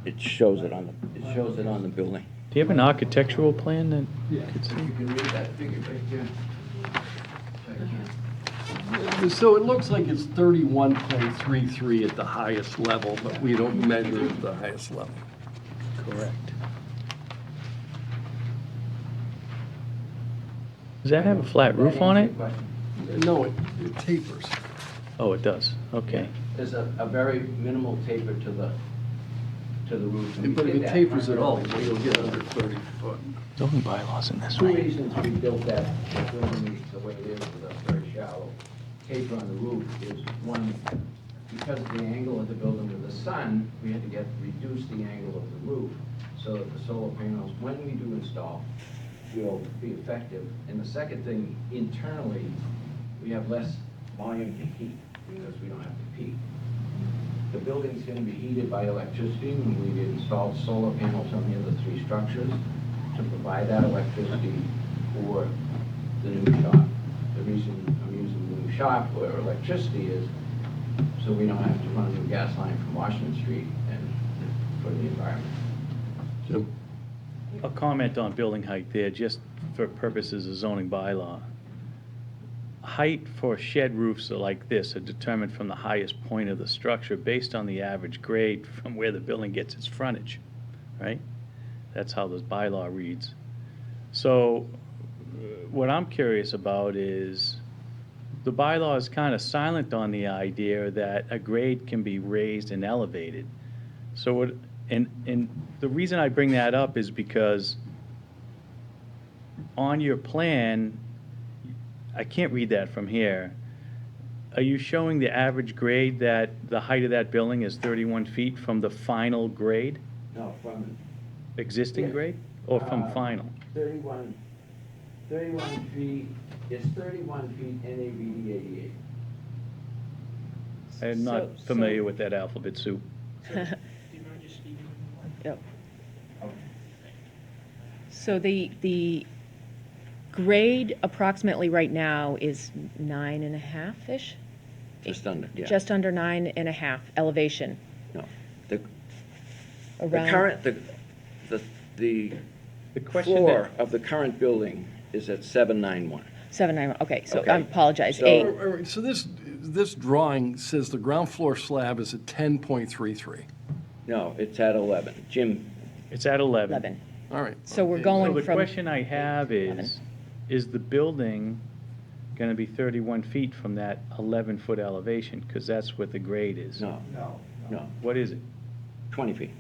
It shows it on the building. Do you have an architectural plan that you could see? You can read that figure right there. So it looks like it's 31.33 at the highest level, but we don't measure at the highest level. Correct. Does that have a flat roof on it? No, it tapers. Oh, it does, okay. There's a very minimal taper to the roof. and we But if did it that tapers at all, primarily you'll get under 30 foot. Zoning bylaws in this Two way. reasons we built that building the way it is with a very shallow taper on the roof is, one, because of the angle of the building with the sun, we had to reduce the angle of the roof so that the solar panels, when we do install, will be effective. And the second thing, internally, we have less volume to heat because we don't have to peak. The building's gonna be heated by electricity, and we've installed solar panels on the other three structures to provide that electricity for the new shop. The reason I'm using the new shop where electricity is, so we don't have to run a new gas line from Washington Street and for the environment. Jim? A comment on building height there, just for purposes of zoning bylaw. Height for shed roofs are like this, are determined from the highest point of the structure based on the average grade from where the building gets its frontage, right? That's how this bylaw reads. So what I'm curious about is the bylaw is kind of silent on the idea that a grade can be raised and elevated. So what, and the reason I bring that up is because on your plan, I can't read that from here. Are you showing the average grade that the height of that building is 31 feet from the final grade, No, from existing Yeah. grade, or from final? 31 feet, it's 31 feet NAVD 88. I'm not So- familiar with that alphabet soup. Yep. So the grade approximately right now is 9.5-ish? Just under, yeah. Just under 9.5 elevation. No. The Around. current, the The question floor that, of the current building is at 791. 7.9, okay, so Okay. I apologize, So- 8. All right, so this drawing says the ground floor slab is at 10.33. No, it's at 11. Jim, it's at 11. 11. All right. So we're Okay. going So the from. question I have 11. is the building going to be 31 feet from that 11-foot elevation? Because that's what the grade is. no, no, What is it? 20 feet.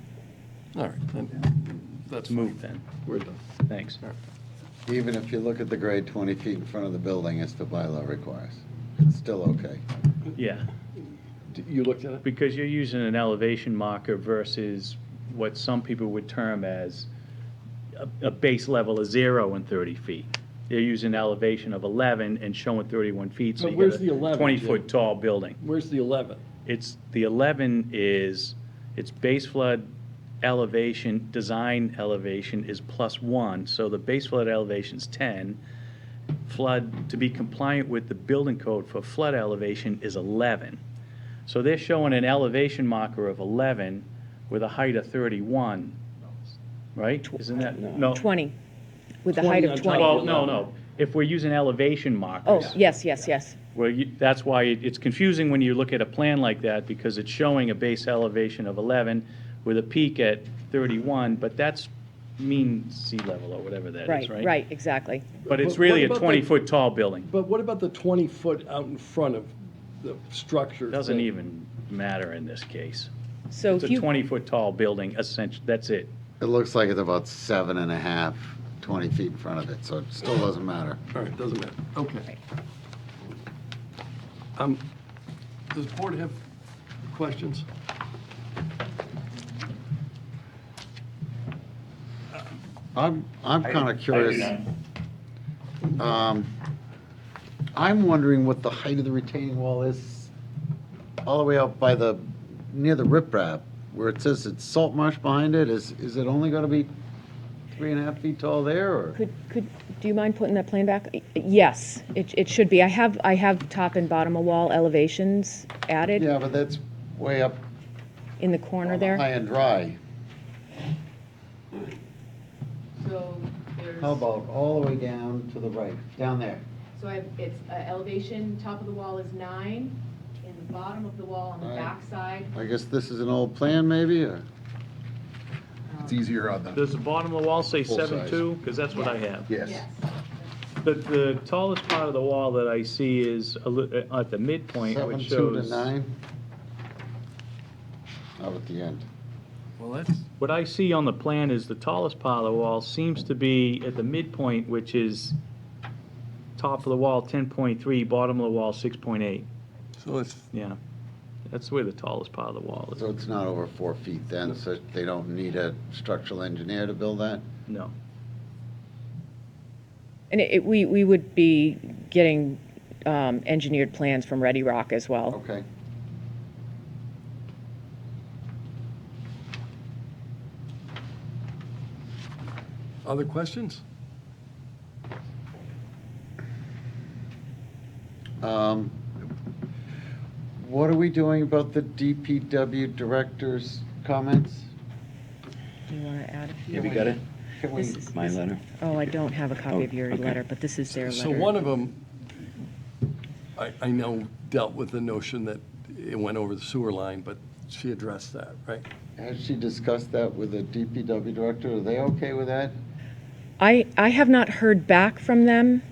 All right, then, that's Let's move then. We're done. Thanks. Even if you look at the grade 20 feet in front of the building, as the bylaw requires, it's still okay. Yeah, You looked at it? because you're using an elevation marker versus what some people would term as a base level of 0 and 30 feet. They're using elevation of 11 and showing 31 feet, so But you where's got the a 11, 20-foot Jim? tall building. Where's the 11? It's, the 11 is, its base flood elevation, design elevation is +1, so the base flood elevation's 10. Flood, to be compliant with the building code for flood elevation is 11. So they're showing an elevation marker of 11 with a height of 31, right? Isn't that, no? 20, with the 20 height on of top 20. Well, no. If we're using elevation markers. Oh, yes. Well, that's why it's confusing when you look at a plan like that, because it's showing a base elevation of 11 with a peak at 31, but that's mean sea level or whatever that is, right? Right, exactly. But it's But really a what about 20-foot tall building. But what about the 20-foot out in front of the structure? Doesn't thing? even matter in this case. So It's a if you, 20-foot tall building, essentially, that's it. It looks like it's about 7.5, 20 feet in front of it, so it still doesn't matter. All right, doesn't matter. Okay. Does the board have questions? I'm kind of curious. I'm wondering what the height of the retaining wall is all the way out by near the riprap, where it says it's salt marsh behind it. Is it only going to be 3.5 feet tall there, or? do you mind putting that plan back? Yes, it should be. I have top and bottom of wall elevations added Yeah, but that's way up in the corner on the there. high and dry. So there's. How about all the way down to the right, down there? So it's elevation, top of the wall is 9, and the bottom of the wall on the Right. back side. I guess this is an old plan maybe, or? It's easier on the, Does the bottom of the wall say Full size. 7.2? Because that's what I have. yes. The tallest part of the wall that I see is at the midpoint, which 7.2 to shows. 9? Out at the end. Well, that's, What I see on the plan is the tallest part of the wall seems to be at the midpoint, which is top of the wall 10.3, bottom of the wall 6.8. so it's, Yeah, that's where the tallest part of the wall is. So it's not over 4 feet then, so they don't need a structural engineer to build that? No. And we would be getting engineered plans from Ready Rock as well. Okay. other questions? What are we doing about the DPW director's comments? Do you want to add a few? Have you got it? Can we, This is- My letter? Oh, I don't have a copy of your okay. letter, but this is their letter. So one of them, I know, dealt with the notion that it went over the sewer line, but she addressed that, right? has she discussed that with the DPW director? Are they okay with that? I have not heard back from them.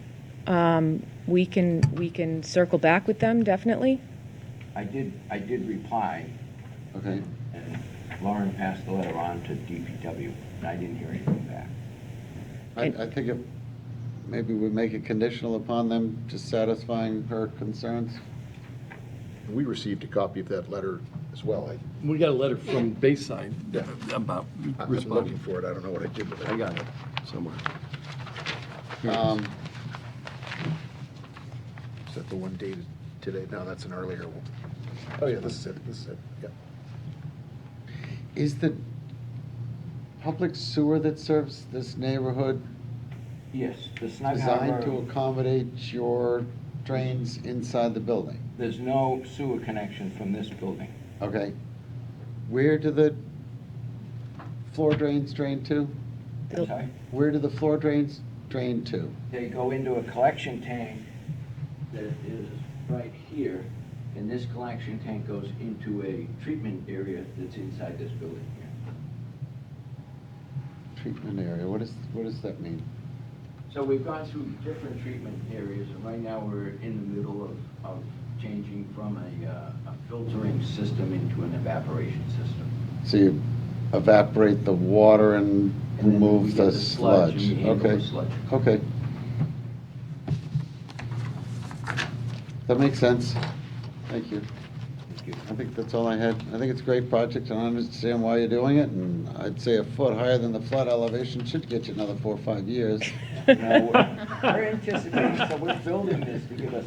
We can circle back with them, definitely. I did reply, Okay. and Lauren passed the letter on to DPW, and I didn't hear anything back. I think if, maybe we make it conditional upon them just satisfying her concerns. We received a copy of that letter as well. We got a letter from Bayside about I'm looking responding. for it, I don't know what I did with it. I got it somewhere. Is that the one dated today? No, that's an earlier one. Oh, yeah, this is it, yeah. Is the public sewer that serves this neighborhood Yes, the Snug designed to Harbor, accommodate your drains inside the building? there's no sewer connection from this building. Okay. Where do the floor drains drain to? I'm sorry? Where do the floor drains drain to? They go into a collection tank that is right here, and this collection tank goes into a treatment area that's inside this building here. Treatment area, what does that mean? So we've gone through different treatment areas, and right now we're in the middle of changing from a filtering system into an evaporation system. So you evaporate the water and And then remove we the get the sludge and sludge? we handle Okay. the sludge. Okay. That makes sense. Thank you. Thank you. I think that's all I had. I think it's a great project, and I understand why you're doing it, and I'd say a foot higher than the flood elevation should get you another 4 or 5 years. No, we're anticipating, so we're building this to give us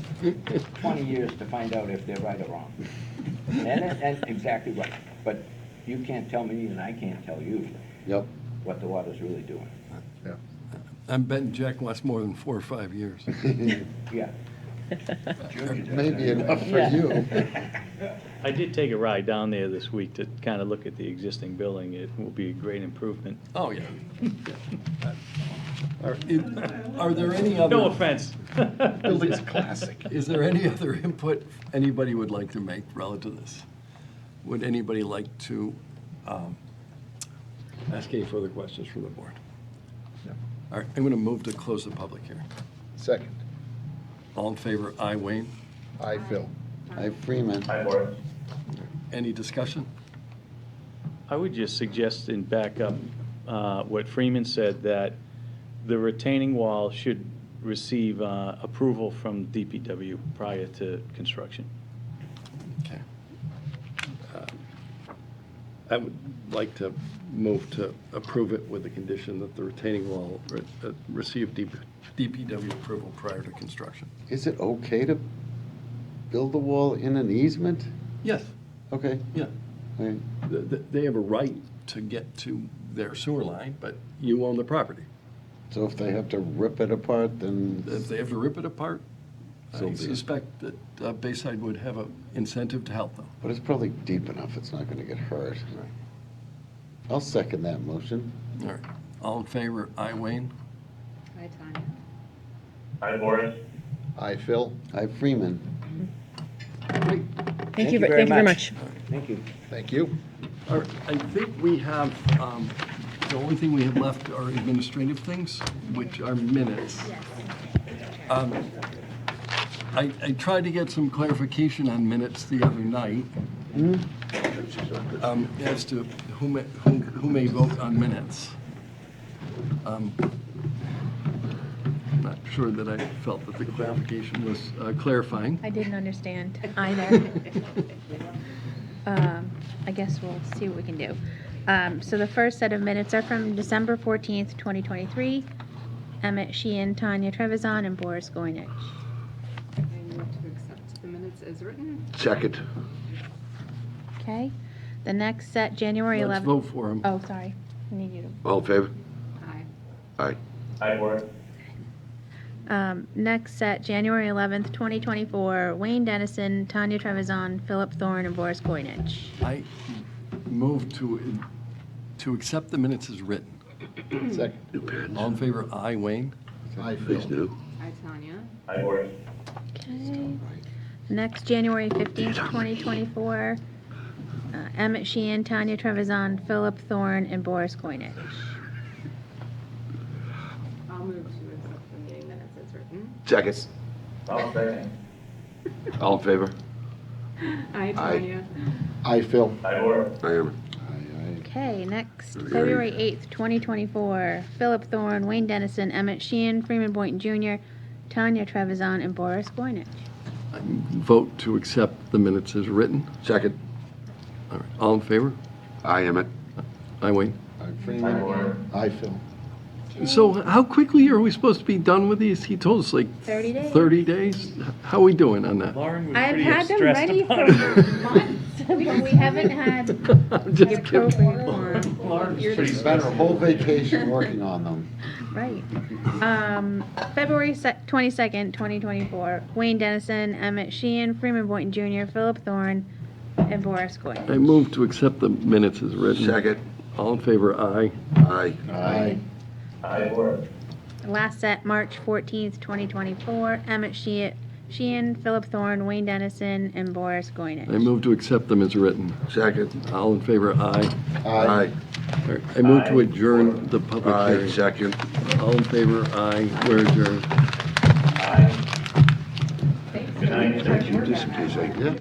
20 years to find out if they're right or wrong. And exactly right. But you can't tell me, and I can't tell you Yep. what the water's really doing. Yeah. I'm betting Jack wants more than 4 or 5 years. Yeah. Maybe enough for Yeah. you. I did take a ride down there this week to kind of look at the existing building. It will be a great improvement. Oh, yeah. Are there any other? No offense. Building's classic. Is there any other input anybody would like to make relative to this? Would anybody like to ask any further questions from the board? No. All right, I'm going to move to close the public hearing. Second, All in favor, aye, Wayne. I, Phil. Hi, Freeman. Any discussion? I would just suggest and back up what Freeman said, that the retaining wall should receive approval from DPW prior to construction. Okay. I would like to move to approve it with the condition that the retaining wall receive DPW approval prior to construction. Is it okay to build the wall in an easement? Yes, Okay. yeah. Okay. They have a right to get to their sewer line, but you own the property. So if they have to rip it apart, then, If they have to rip it apart, So I be it. suspect that Bayside would have an incentive to help them. but it's probably deep enough, it's not gonna get hurt. I'll second that motion. All right. All in favor, aye, Wayne. Hi, Tanya. Hi, Boris. Aye, Phil. Aye, Freeman. Thank you very much. Thank you. Thank you. All right, I think we have, the only thing we have left are administrative things, which are minutes. I tried to get some clarification on minutes the other night as to who may vote on minutes. I'm not sure that I felt that the clarification was clarifying. I didn't understand either. I guess we'll see what we can do. So the first set of minutes are from December 14th, 2023. Emmett Sheehan, Tanya Trevisan, and Boris Goynich. I move to accept the minutes as written. Second. Okay? The next set, January 11th. Let's vote for them. Oh, sorry. I need you to. All in favor? Aye. Aye. Next set, January 11th, 2024, Wayne Dennison, Tanya Trevisan, Philip Thorne, and Boris Goynich. I move to accept the minutes as written. Second. New pens. All in favor, aye, Wayne? Aye, Please Phil. do. Aye, Tanya. Okay. Next, January 15th, 2024, Emmett Sheehan, Tanya Trevisan, Philip Thorne, and Boris Goynich. I'll move to accept the meeting minutes as written. Second. All in favor? Aye, Tanya. Aye, Phil. I am. Aye, aye. Okay, next, February 8th, 2024, Philip Thorne, Wayne Dennison, Emmett Sheehan, Freeman Boynton Jr., Tanya Trevisan, and Boris Goynich. I vote to accept the minutes as written. Second. All right, all in favor? I am it. Aye, Wayne. Aye, Freeman. Aye, Phil. So how quickly are we supposed to be done with these? He told us like 30 days. 30 days? How are we doing on that? Lauren was I've pretty had them stressed ready about for it. months, but we haven't had I'm the just kidding. appropriate form. Lauren was pretty Spent stressed. a whole vacation working on them. Right. February 22nd, 2024, Wayne Dennison, Emmett Sheehan, Freeman Boynton Jr., Philip Thorne, and Boris Goynich. I move to accept the minutes as written. Second. All in favor, aye. Aye. Aye. Last set, March 14th, 2024, Emmett Sheehan, Philip Thorne, Wayne Dennison, and Boris Goynich. I move to accept them as written. Second. All in favor, aye. Aye. All right, I move to adjourn the public Aye. hearing. Second. All in favor, aye. We're adjourned. Thanks. Thank you, just in case I.